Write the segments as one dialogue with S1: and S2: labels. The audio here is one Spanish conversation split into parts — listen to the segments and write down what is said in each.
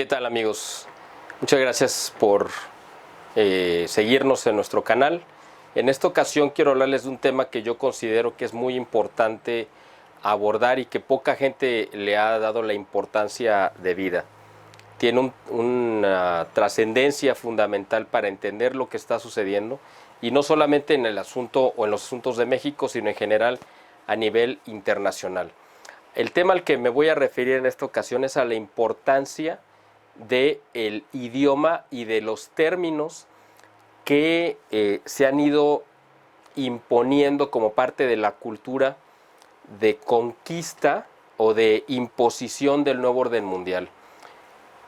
S1: ¿Qué tal, amigos? Muchas gracias por seguirnos en nuestro canal. En esta ocasión quiero hablarles de un tema que yo considero que es muy importante abordar y que poca gente le ha dado la importancia debida. Tiene una trascendencia fundamental para entender lo que está sucediendo, y no solamente en el asunto o en los asuntos de México, sino en general a nivel internacional. El tema al que me voy a referir en esta ocasión es a la importancia del idioma y de los términos que se han ido imponiendo como parte de la cultura de conquista o de imposición del nuevo orden mundial.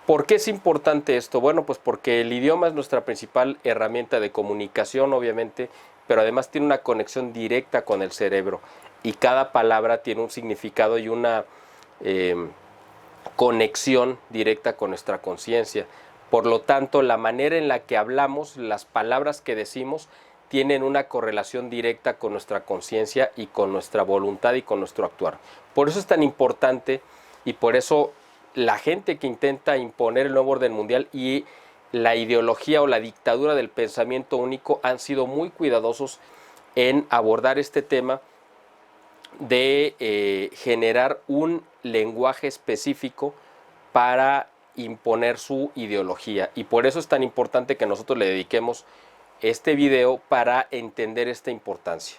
S1: ¿Por qué es importante esto? Bueno, pues porque el idioma es nuestra principal herramienta de comunicación, obviamente, pero además tiene una conexión directa con el cerebro, y cada palabra tiene un significado y una conexión directa con nuestra conciencia. Por lo tanto, la manera en la que hablamos, las palabras que decimos, tienen una correlación directa con nuestra conciencia y con nuestra voluntad y con nuestro actuar. Por eso es tan importante, y por eso la gente que intenta imponer el nuevo orden mundial y la ideología o la dictadura del pensamiento único han sido muy cuidadosos en abordar este tema de generar un lenguaje específico para imponer su ideología. Y por eso es tan importante que nosotros le dediquemos este video para entender esta importancia.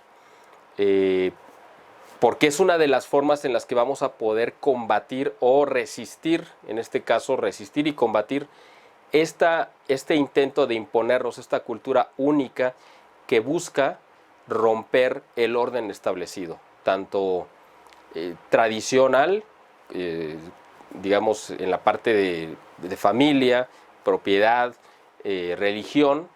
S1: Porque es una de las formas en las que vamos a poder combatir o resistir, en este caso resistir y combatir este intento de imponernos esta cultura única que busca romper el orden establecido, tanto tradicional, digamos en la parte de familia, propiedad, religión,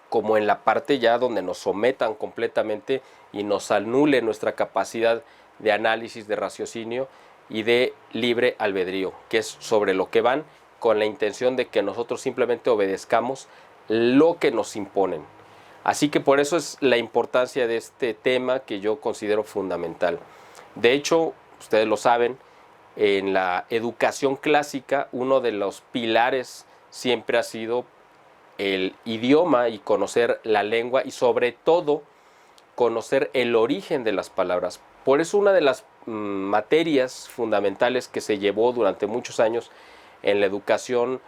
S1: como en la parte ya donde nos sometan completamente y nos anule nuestra capacidad de análisis, de raciocinio y de libre albedrío, que es sobre lo que van, con la intención de que nosotros simplemente obedezcamos lo que nos imponen. Así que por eso es la importancia de este tema, que yo considero fundamental. De hecho, ustedes lo saben, en la educación clásica uno de los pilares siempre ha sido el idioma y conocer la lengua, y sobre todo conocer el origen de las palabras. Por eso una de las materias fundamentales que se llevó durante muchos años en la educación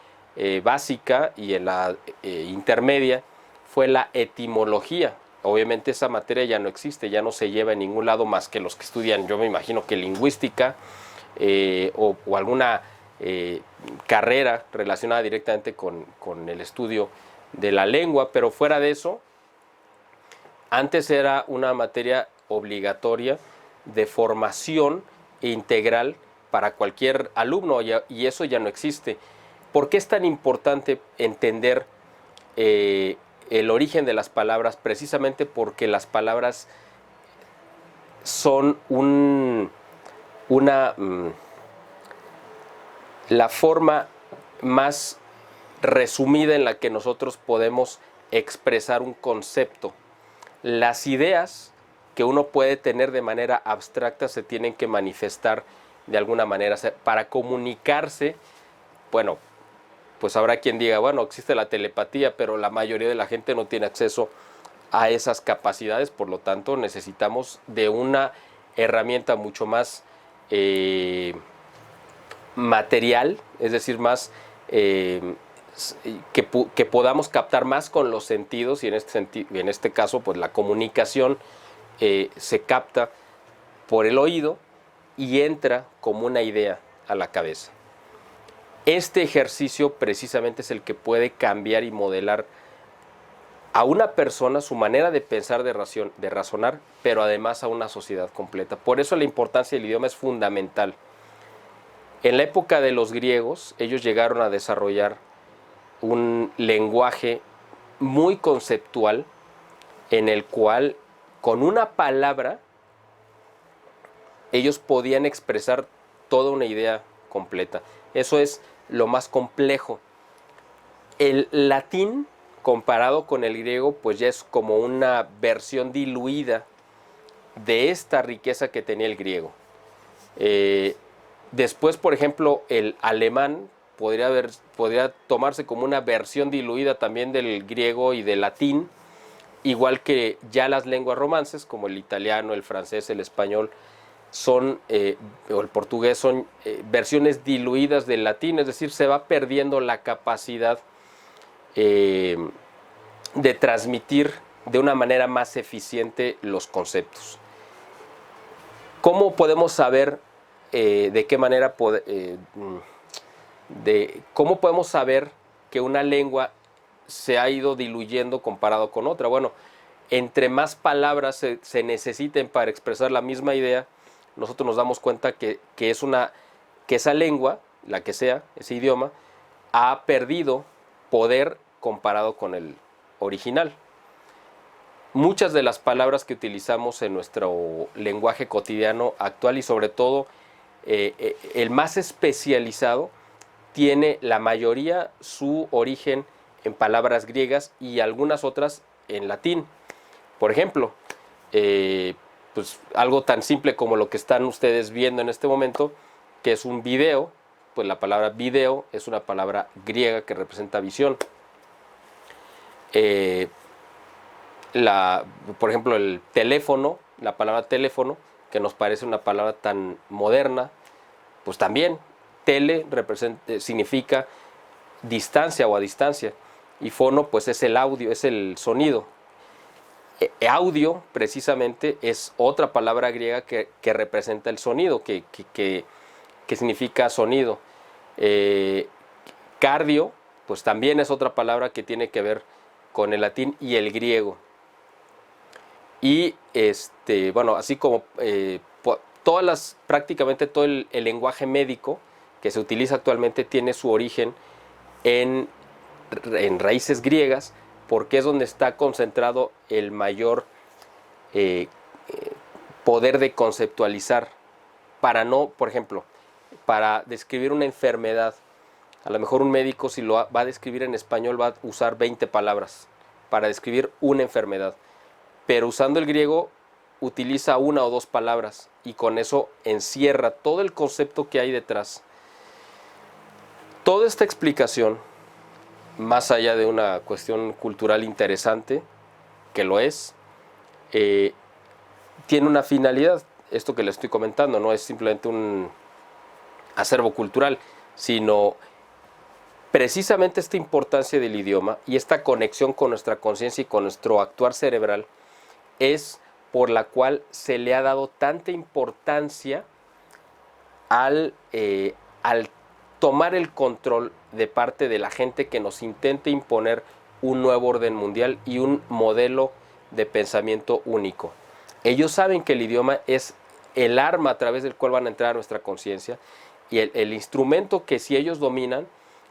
S1: básica y en la intermedia fue la etimología. Obviamente esa materia ya no existe, ya no se lleva en ningún lado más que los que estudian, yo me imagino que lingüística o alguna carrera relacionada directamente con el estudio de la lengua. Pero fuera de eso, antes era una materia obligatoria de formación integral para cualquier alumno, y eso ya no existe. ¿Por qué es tan importante entender el origen de las palabras? Precisamente porque las palabras son la forma más resumida en la que nosotros podemos expresar un concepto. Las ideas que uno puede tener de manera abstracta se tienen que manifestar de alguna manera. O sea, para comunicarse, bueno, pues habrá quien diga, bueno, existe la telepatía, pero la mayoría de la gente no tiene acceso a esas capacidades. Por lo tanto, necesitamos de una herramienta mucho más material, es decir, más que podamos captar más con los sentidos, y en este caso pues la comunicación se capta por el oído y entra como una idea a la cabeza. Este ejercicio precisamente es el que puede cambiar y modelar a una persona, su manera de pensar, de razonar, pero además a una sociedad completa. Por eso la importancia del idioma es fundamental. En la época de los griegos, ellos llegaron a desarrollar un lenguaje muy conceptual, en el cual con una palabra ellos podían expresar toda una idea completa. Eso es lo más complejo. El latín, comparado con el griego, pues ya es como una versión diluida de esta riqueza que tenía el griego. Después, por ejemplo, el alemán podría tomarse como una versión diluida también del griego y del latín, igual que ya las lenguas romances, como el italiano, el francés, el español, o el portugués, son versiones diluidas del latín, es decir, se va perdiendo la capacidad eh, de transmitir de una manera más eficiente los conceptos. ¿Cómo podemos saber de qué manera cómo podemos saber que una lengua se ha ido diluyendo comparado con otra? Bueno, entre más palabras se necesiten para expresar la misma idea, nosotros nos damos cuenta que esa lengua, la que sea, ese idioma, ha perdido poder comparado con el original. Muchas de las palabras que utilizamos en nuestro lenguaje cotidiano actual, y sobre todo el más especializado, tiene la mayoría su origen en palabras griegas y algunas otras en latín. Por ejemplo, pues algo tan simple como lo que están ustedes viendo en este momento, que es un video, pues la palabra video es una palabra griega que representa visión. Por ejemplo, el teléfono, la palabra teléfono, que nos parece una palabra tan moderna, pues también significa distancia o a distancia, y fono pues es el audio, es el sonido. Audio precisamente es otra palabra griega que representa el sonido, que significa sonido. Cardio pues también es otra palabra que tiene que ver con el latín y el griego. Y bueno, así como prácticamente todo el lenguaje médico que se utiliza actualmente tiene su origen en raíces griegas, porque es donde está concentrado el mayor poder de conceptualizar. Por ejemplo, para describir una enfermedad, a lo mejor un médico, si lo va a describir en español, va a usar 20 palabras para describir una enfermedad, pero usando el griego utiliza una o dos palabras y con eso encierra todo el concepto que hay detrás. Toda esta explicación, más allá de una cuestión cultural interesante, que lo es, tiene una finalidad. Esto que le estoy comentando no es simplemente un acervo cultural, sino precisamente esta importancia del idioma y esta conexión con nuestra conciencia y con nuestro actuar cerebral es por la cual se le ha dado tanta importancia al tomar el control de parte de la gente que nos intenta imponer un nuevo orden mundial y un modelo de pensamiento único. Ellos saben que el idioma es el arma a través del cual van a entrar a nuestra conciencia y el instrumento que, si ellos dominan,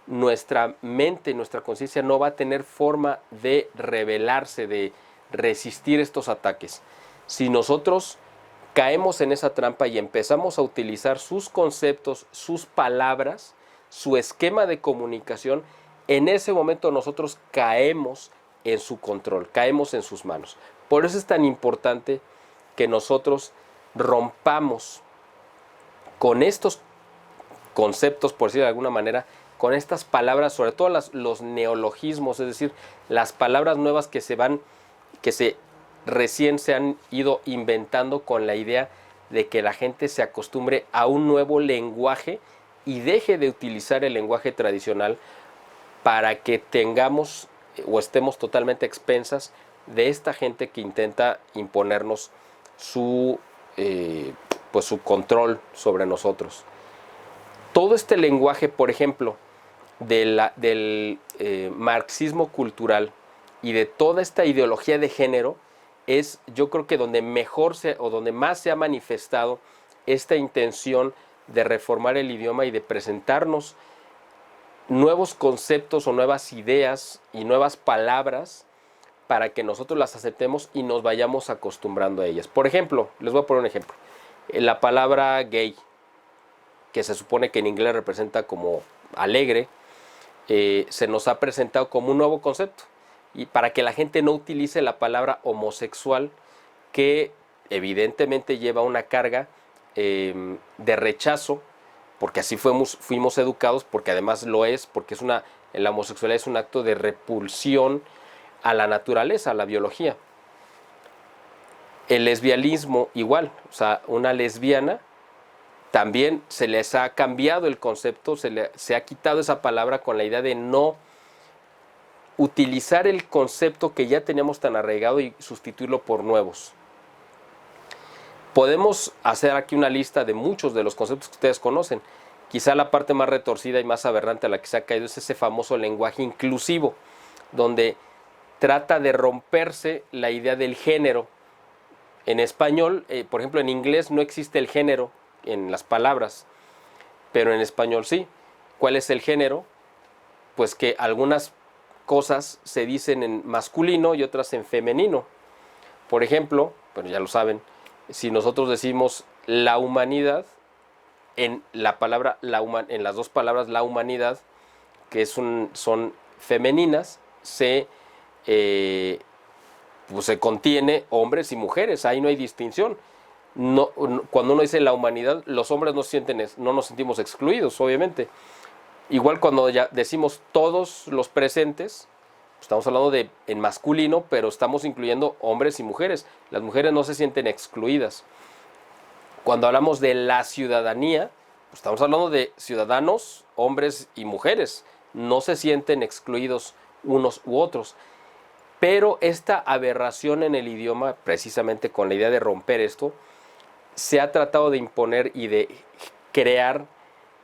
S1: nuestra mente, nuestra conciencia no va a tener forma de rebelarse, de resistir estos ataques. Si nosotros caemos en esa trampa y empezamos a utilizar sus conceptos, sus palabras, su esquema de comunicación, en ese momento nosotros caemos en su control, caemos en sus manos. Por eso es tan importante que nosotros rompamos con estos conceptos, por decirlo de alguna manera, con estas palabras, sobre todo los neologismos, es decir, las palabras nuevas que recién se han ido inventando con la idea de que la gente se acostumbre a un nuevo lenguaje y deje de utilizar el lenguaje tradicional para que tengamos o estemos totalmente expensas de esta gente que intenta imponernos su control sobre nosotros. Todo este lenguaje, por ejemplo, del marxismo cultural y de toda esta ideología de género, es, yo creo que donde más se ha manifestado esta intención de reformar el idioma y de presentarnos nuevos conceptos o nuevas ideas y nuevas palabras para que nosotros las aceptemos y nos vayamos acostumbrando a ellas. Por ejemplo, les voy a poner un ejemplo. La palabra gay, que se supone que en inglés representa como alegre, se nos ha presentado como un nuevo concepto, y para que la gente no utilice la palabra homosexual, que evidentemente lleva una carga de rechazo porque así fuimos educados, porque además lo es, porque la homosexualidad es un acto de repulsión a la naturaleza, a la biología. El lesbianismo igual, o sea, una lesbiana también se les ha cambiado el concepto, se ha quitado esa palabra con la idea de no utilizar el concepto que ya teníamos tan arraigado y sustituirlo por nuevos. Podemos hacer aquí una lista de muchos de los conceptos que ustedes conocen. Quizá la parte más retorcida y más aberrante a la que se ha caído es ese famoso lenguaje inclusivo, donde trata de romperse la idea del género. En español, por ejemplo, en inglés no existe el género en las palabras, pero en español sí. ¿Cuál es el género? Pues que algunas cosas se dicen en masculino y otras en femenino. Por ejemplo, pero ya lo saben, si nosotros decimos la humanidad, en las dos palabras la humanidad, que son femeninas, pues se contiene hombres y mujeres, ahí no hay distinción. No, cuando uno dice la humanidad, los hombres no nos sentimos excluidos, obviamente. Igual cuando ya decimos todos los presentes, estamos hablando en masculino, pero estamos incluyendo hombres y mujeres. Las mujeres no se sienten excluidas. Cuando hablamos de la ciudadanía, estamos hablando de ciudadanos, hombres y mujeres. No se sienten excluidos unos u otros. Pero esta aberración en el idioma, precisamente con la idea de romper esto, se ha tratado de imponer y de crear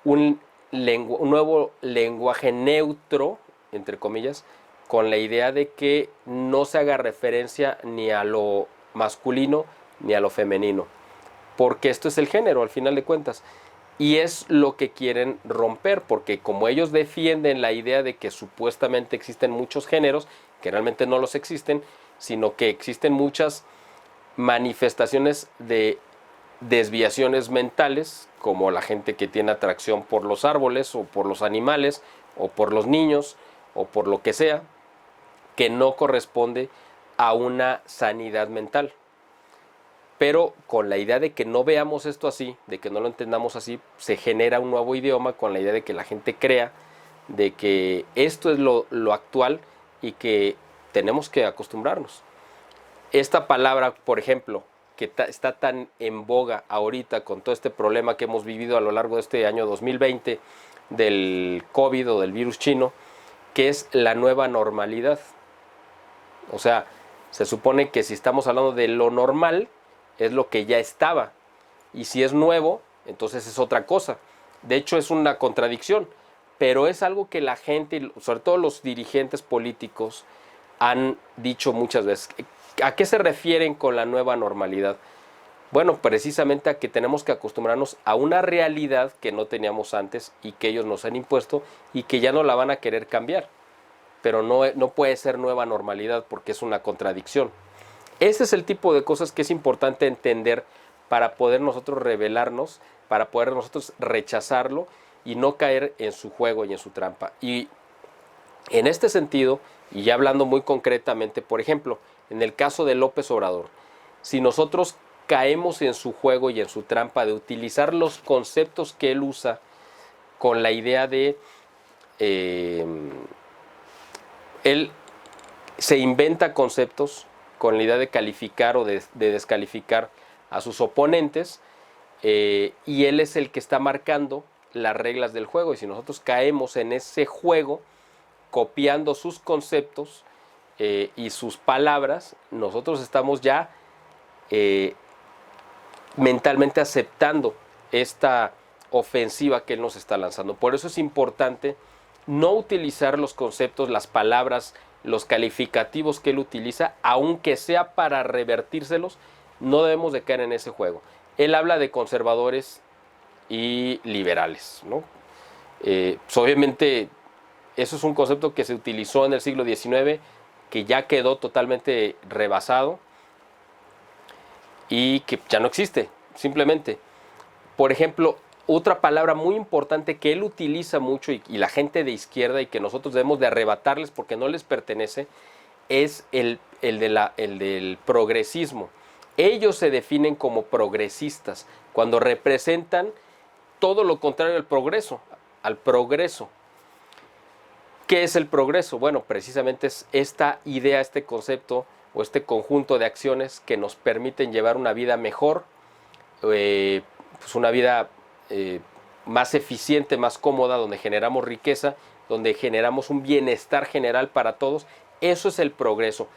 S1: un nuevo lenguaje neutro, entre comillas, con la idea de que no se haga referencia ni a lo masculino ni a lo femenino, porque esto es el género al final de cuentas. Y es lo que quieren romper, porque como ellos defienden la idea de que supuestamente existen muchos géneros, que realmente no los existen, sino que existen muchas manifestaciones de desviaciones mentales, como la gente que tiene atracción por los árboles o por los animales o por los niños o por lo que sea, que no corresponde a una sanidad mental. Pero con la idea de que no veamos esto así, de que no lo entendamos así, se genera un nuevo idioma con la idea de que la gente crea de que esto es lo actual y que tenemos que acostumbrarnos. Esta palabra, por ejemplo, que está tan en boga ahorita con todo este problema que hemos vivido a lo largo de este año 2020 del COVID o del virus chino, que es la nueva normalidad. O sea, se supone que si estamos hablando de lo normal, es lo que ya estaba. Y si es nuevo, entonces es otra cosa. De hecho, es una contradicción. Pero es algo que la gente, sobre todo los dirigentes políticos, han dicho muchas veces. ¿A qué se refieren con la nueva normalidad? Bueno, precisamente a que tenemos que acostumbrarnos a una realidad que no teníamos antes y que ellos nos han impuesto y que ya no la van a querer cambiar. Pero no puede ser nueva normalidad porque es una contradicción. Ese es el tipo de cosas que es importante entender para poder nosotros rebelarnos, para poder nosotros rechazarlo y no caer en su juego y en su trampa. Y en este sentido, y ya hablando muy concretamente, por ejemplo, en el caso de López Obrador, si nosotros caemos en su juego y en su trampa de utilizar los conceptos que él usa con la idea de él se inventa conceptos con la idea de calificar o de descalificar a sus oponentes, y él es el que está marcando las reglas del juego, y si nosotros caemos en ese juego copiando sus conceptos y sus palabras, nosotros estamos ya mentalmente aceptando esta ofensiva que él nos está lanzando. Por eso es importante no utilizar los conceptos, las palabras, los calificativos que él utiliza, aunque sea para revertírselos, no debemos de caer en ese juego. Él habla de conservadores y liberales, ¿no? Pues obviamente eso es un concepto que se utilizó en el siglo XIX, que ya quedó totalmente rebasado y que ya no existe, simplemente. Por ejemplo, otra palabra muy importante que él utiliza mucho y la gente de izquierda y que nosotros debemos de arrebatarles porque no les pertenece, es el del progresismo. Ellos se definen como progresistas cuando representan todo lo contrario al progreso, al progreso. ¿Qué es el progreso? Bueno, precisamente es esta idea, este concepto o este conjunto de acciones que nos permiten llevar una vida mejor, pues una vida más eficiente, más cómoda, donde generamos riqueza, donde generamos un bienestar general para todos. Eso es el progreso,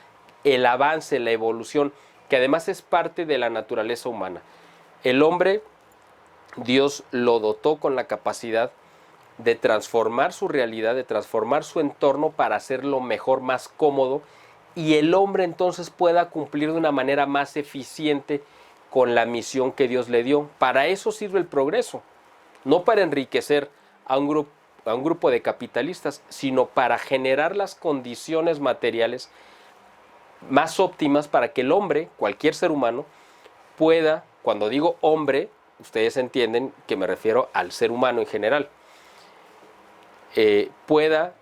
S1: el avance, la evolución, que además es parte de la naturaleza humana. El hombre, Dios lo dotó con la capacidad de transformar su realidad, de transformar su entorno para hacerlo mejor, más cómodo, y el hombre entonces pueda cumplir de una manera más eficiente con la misión que Dios le dio. Para eso sirve el progreso, no para enriquecer a un grupo de capitalistas, sino para generar las condiciones materiales más óptimas para que el hombre, cualquier ser humano, pueda, cuando digo hombre, ustedes entienden que me refiero al ser humano en general, pueda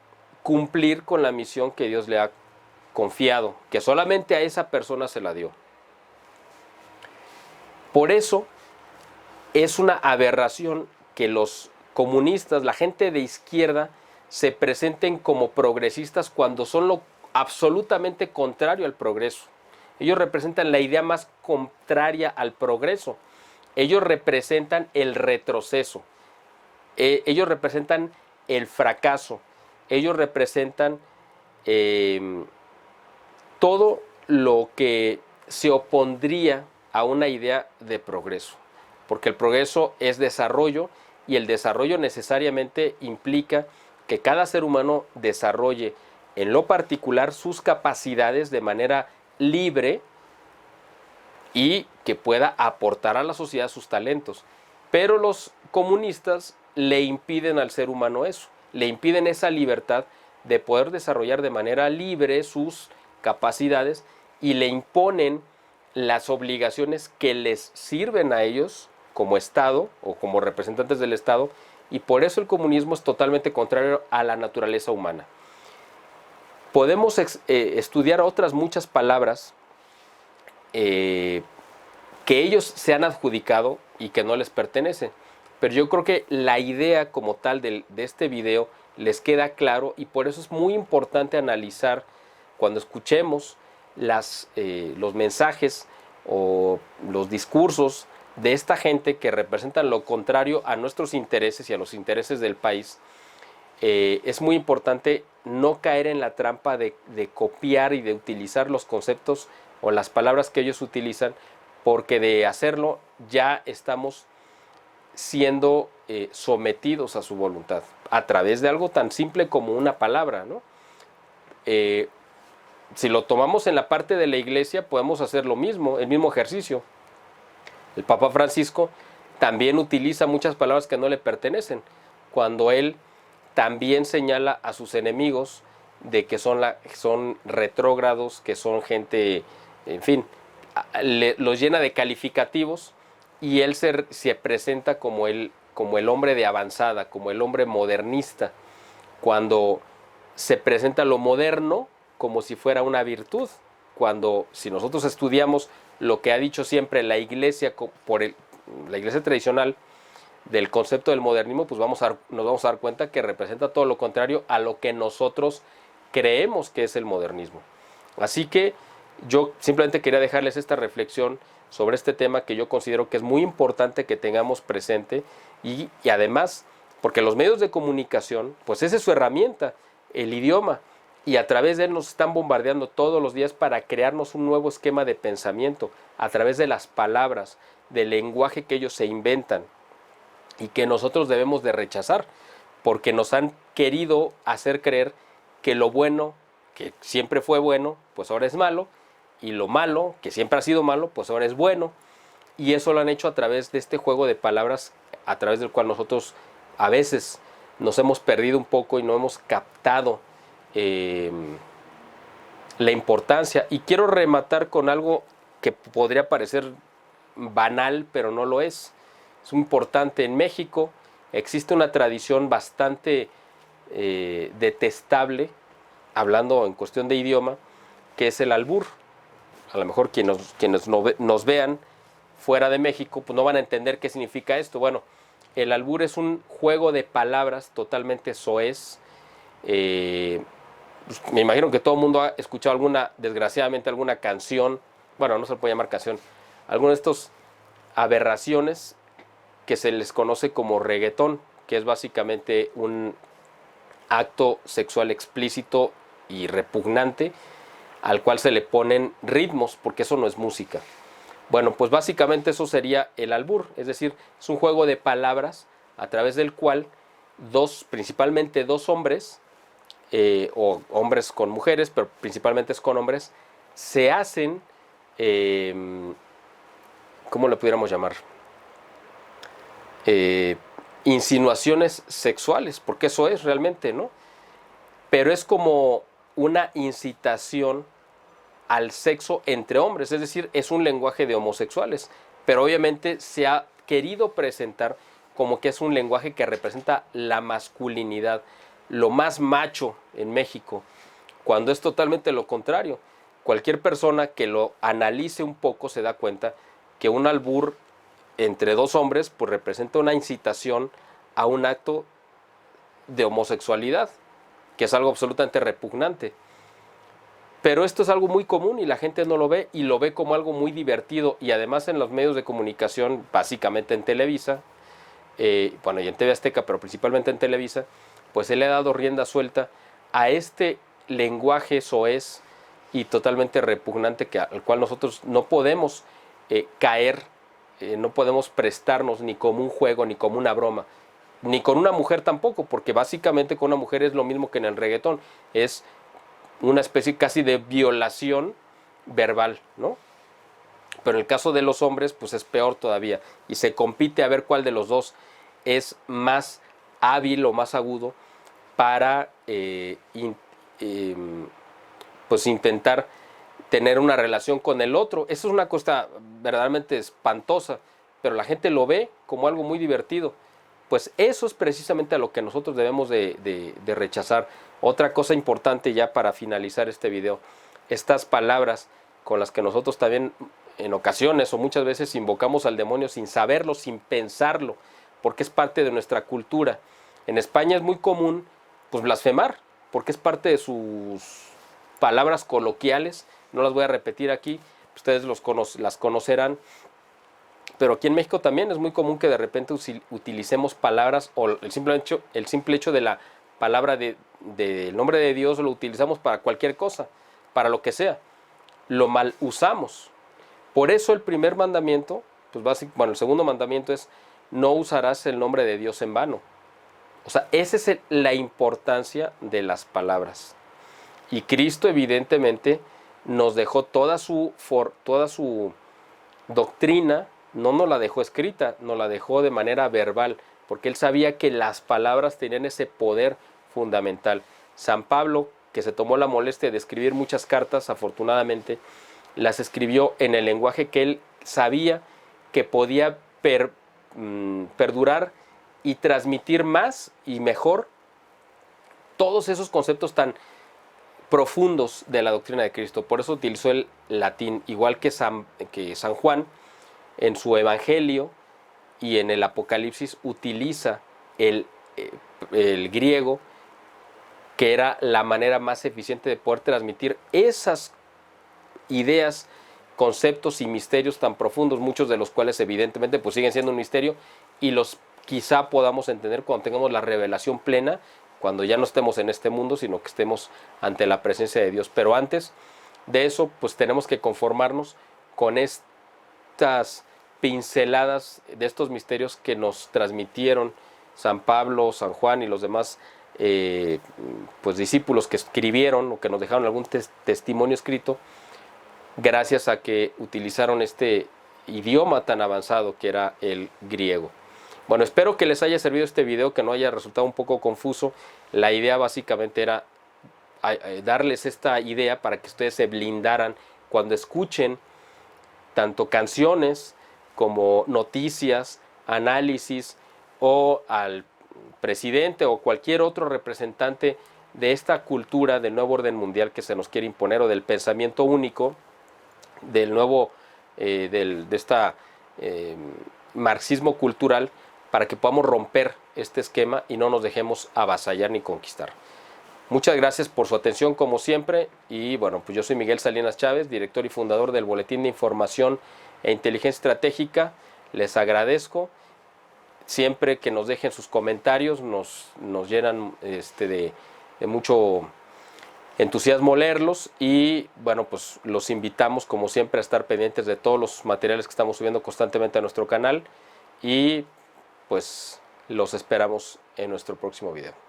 S1: cumplir con la misión que Dios le ha confiado, que solamente a esa persona se la dio. Por eso es una aberración que los comunistas, la gente de izquierda, se presenten como progresistas cuando son lo absolutamente contrario al progreso. Ellos representan la idea más contraria al progreso. Ellos representan el retroceso. Ellos representan el fracaso. Ellos representan todo lo que se opondría a una idea de progreso. Porque el progreso es desarrollo y el desarrollo necesariamente implica que cada ser humano desarrolle en lo particular sus capacidades de manera libre y que pueda aportar a la sociedad sus talentos. Pero los comunistas le impiden al ser humano eso, le impiden esa libertad de poder desarrollar de manera libre sus capacidades y le imponen las obligaciones que les sirven a ellos como Estado o como representantes del Estado, y por eso el comunismo es totalmente contrario a la naturaleza humana. Podemos estudiar otras muchas palabras que ellos se han adjudicado y que no les pertenecen, pero yo creo que la idea como tal de este video les queda claro, y por eso es muy importante analizar cuando escuchemos los mensajes o los discursos de esta gente que representan lo contrario a nuestros intereses y a los intereses del país. Es muy importante no caer en la trampa de copiar y de utilizar los conceptos o las palabras que ellos utilizan, porque de hacerlo ya estamos siendo sometidos a su voluntad a través de algo tan simple como una palabra, ¿no? Si lo tomamos en la parte de la iglesia, podemos hacer lo mismo, el mismo ejercicio. El Papa Francisco también utiliza muchas palabras que no le pertenecen, cuando él también señala a sus enemigos de que son retrógrados, que son gente, en fin, los llena de calificativos, y él se presenta como el hombre de avanzada, como el hombre modernista, cuando se presenta lo moderno como si fuera una virtud, cuando si nosotros estudiamos lo que ha dicho siempre la iglesia, la iglesia tradicional, del concepto del modernismo, pues nos vamos a dar cuenta que representa todo lo contrario a lo que nosotros creemos que es el modernismo. Así que yo simplemente quería dejarles esta reflexión sobre este tema que yo considero que es muy importante que tengamos presente, y además porque los medios de comunicación, pues esa es su herramienta, el idioma, y a través de él nos están bombardeando todos los días para crearnos un nuevo esquema de pensamiento a través de las palabras, del lenguaje que ellos se inventan y que nosotros debemos de rechazar, porque nos han querido hacer creer que lo bueno, que siempre fue bueno, pues ahora es malo, y lo malo, que siempre ha sido malo, pues ahora es bueno, y eso lo han hecho a través de este juego de palabras, a través del cual nosotros a veces nos hemos perdido un poco y no hemos captado la importancia. Y quiero rematar con algo que podría parecer banal, pero no lo es. Es importante. En México existe una tradición bastante detestable, hablando en cuestión de idioma, que es el albur. A lo mejor quienes nos vean fuera de México pues no van a entender qué significa esto. Bueno, El albur es un juego de palabras totalmente soez. Pues, me imagino que todo el mundo ha escuchado desgraciadamente alguna canción, bueno, no se le puede llamar canción, alguna de estas aberraciones que se les conoce como reggaetón, que es básicamente un acto sexual explícito y repugnante al cual se le ponen ritmos, porque eso no es música. Bueno, pues básicamente eso sería el albur, es decir, es un juego de palabras a través del cual principalmente dos hombres, o hombres con mujeres, pero principalmente es con hombres, se hacen, ¿cómo le pudiéramos llamar? Insinuaciones sexuales, porque eso es realmente, ¿no? Pero es como una incitación al sexo entre hombres, es decir, es un lenguaje de homosexuales, pero obviamente se ha querido presentar como que es un lenguaje que representa la masculinidad, lo más macho en México, cuando es totalmente lo contrario. Cualquier persona que lo analice un poco se da cuenta que un albur entre dos hombres pues representa una incitación a un acto de homosexualidad, que es algo absolutamente repugnante. Pero esto es algo muy común y la gente no lo ve y lo ve como algo muy divertido, y además en los medios de comunicación, básicamente en Televisa, bueno, y en TV Azteca, pero principalmente en Televisa, pues se le ha dado rienda suelta a este lenguaje soez y totalmente repugnante al cual nosotros no podemos caer, no podemos prestarnos ni como un juego ni como una broma, ni con una mujer tampoco, porque básicamente con una mujer es lo mismo que en el reggaetón, es una especie casi de violación verbal, ¿no? Pero en el caso de los hombres, pues es peor todavía, y se compite a ver cuál de los dos es más hábil o más agudo para pues intentar tener una relación con el otro. Eso es una cosa verdaderamente espantosa, pero la gente lo ve como algo muy divertido. Pues eso es precisamente a lo que nosotros debemos de rechazar. Otra cosa importante ya para finalizar este video, estas palabras con las que nosotros también en ocasiones o muchas veces invocamos al demonio sin saberlo, sin pensarlo, porque es parte de nuestra cultura. En España es muy común pues blasfemar, porque es parte de sus palabras coloquiales. No las voy a repetir aquí, ustedes las conocerán. Pero aquí en México también es muy común que de repente utilicemos palabras, o el simple hecho de la palabra del nombre de Dios lo utilizamos para cualquier cosa, para lo que sea. Lo mal usamos. Por eso el primer mandamiento, pues el segundo mandamiento es: no usarás el nombre de Dios en vano. O sea, esa es la importancia de las palabras. Y Cristo evidentemente nos dejó toda su doctrina, no nos la dejó escrita, nos la dejó de manera verbal, porque él sabía que las palabras tenían ese poder fundamental. San Pablo, que se tomó la molestia de escribir muchas cartas, afortunadamente, las escribió en el lenguaje que él sabía que podía perdurar y transmitir más y mejor todos esos conceptos tan profundos de la doctrina de Cristo. Por eso utilizó el latín, igual que San Juan en su Evangelio y en el Apocalipsis utiliza el griego, que era la manera más eficiente de poder transmitir esas ideas, conceptos y misterios tan profundos, muchos de los cuales evidentemente pues siguen siendo un misterio, y los quizá podamos entender cuando tengamos la revelación plena, cuando ya no estemos en este mundo, sino que estemos ante la presencia de Dios. Pero antes de eso, pues tenemos que conformarnos con estas pinceladas de estos misterios que nos transmitieron San Pablo, San Juan y los demás pues discípulos que escribieron o que nos dejaron algún testimonio escrito, gracias a que utilizaron este idioma tan avanzado que era el griego. Bueno, espero que les haya servido este video, que no haya resultado un poco confuso. La idea básicamente era darles esta idea para que ustedes se blindaran cuando escuchen tanto canciones como noticias, análisis, o al presidente o cualquier otro representante de esta cultura del nuevo orden mundial que se nos quiere imponer, o del pensamiento único, del nuevo, de esta marxismo cultural, para que podamos romper este esquema y no nos dejemos avasallar ni conquistar. Muchas gracias por su atención como siempre y bueno, pues yo soy Miguel Salinas Chávez, director y fundador del Boletín de Información e Inteligencia Estratégica. Les agradezco. Siempre que nos dejen sus comentarios nos llenan de mucho entusiasmo leerlos y bueno, pues los invitamos como siempre a estar pendientes de todos los materiales que estamos subiendo constantemente a nuestro canal y pues los esperamos en nuestro próximo video.